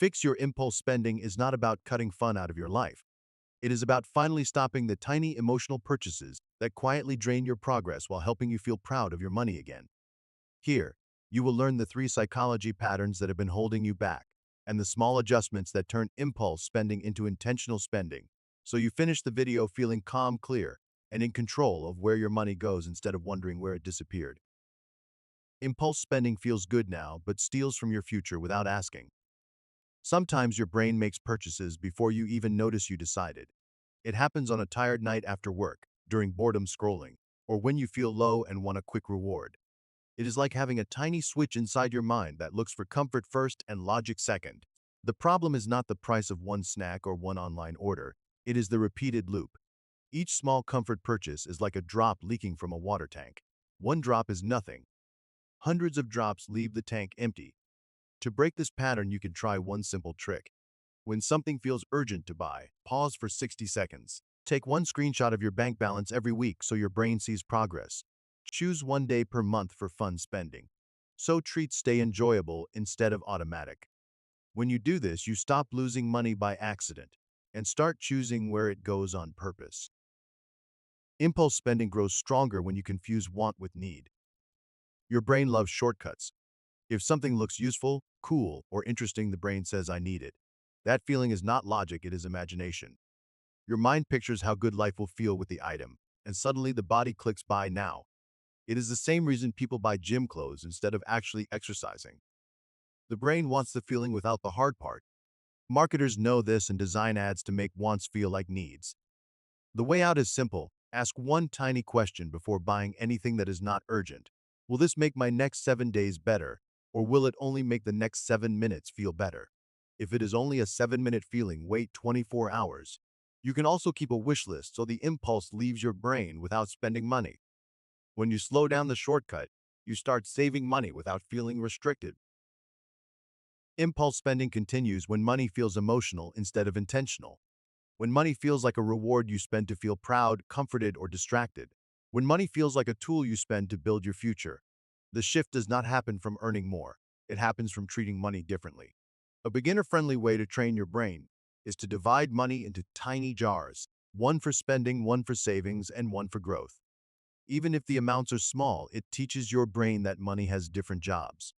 Fix your impulse spending is not about cutting fun out of your life. It is about finally stopping the tiny emotional purchases that quietly drain your progress while helping you feel proud of your money again. Here, you will learn the three psychology patterns that have been holding you back and the small adjustments that turn impulse spending into intentional spending, so you finish the video feeling calm, clear, and in control of where your money goes instead of wondering where it disappeared. Impulse spending feels good now but steals from your future without asking. Sometimes your brain makes purchases before you even notice you decided. It happens on a tired night after work, during boredom scrolling, or when you feel low and want a quick reward. It is like having a tiny switch inside your mind that looks for comfort first and logic second. The problem is not the price of one snack or one online order, it is the repeated loop. Each small comfort purchase is like a drop leaking from a water tank. One drop is nothing. Hundreds of drops leave the tank empty. To break this pattern, you can try one simple trick. When something feels urgent to buy, pause for 60 seconds. Take one screenshot of your bank balance every week so your brain sees progress. Choose one day per month for fun spending, so treats stay enjoyable instead of automatic. When you do this, you stop losing money by accident and start choosing where it goes on purpose. Impulse spending grows stronger when you confuse want with need. Your brain loves shortcuts. If something looks useful, cool, or interesting, the brain says, I need it. That feeling is not logic, it is imagination. Your mind pictures how good life will feel with the item, and suddenly the body clicks buy now. It is the same reason people buy gym clothes instead of actually exercising. The brain wants the feeling without the hard part. Marketers know this and design ads to make wants feel like needs. The way out is simple. Ask one tiny question before buying anything that is not urgent. Will this make my next 7 days better, or will it only make the next 7 minutes feel better? If it is only a 7-minute feeling, wait 24 hours. You can also keep a wish list so the impulse leaves your brain without spending money. When you slow down the shortcut, you start saving money without feeling restricted. Impulse spending continues when money feels emotional instead of intentional. When money feels like a reward you spend to feel proud, comforted, or distracted. When money feels like a tool you spend to build your future. The shift does not happen from earning more. It happens from treating money differently. A beginner-friendly way to train your brain is to divide money into tiny jars, one for spending, one for savings, and one for growth. Even if the amounts are small, it teaches your brain that money has different jobs.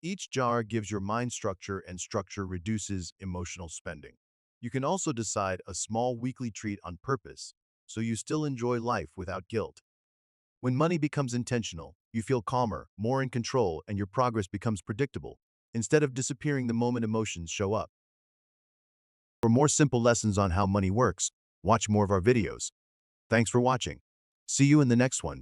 Each jar gives your mind structure, and structure reduces emotional spending. You can also decide a small weekly treat on purpose, so you still enjoy life without guilt. When money becomes intentional, you feel calmer, more in control, and your progress becomes predictable, instead of disappearing the moment emotions show up. For more simple lessons on how money works, watch more of our videos. Thanks for watching. See you in the next one.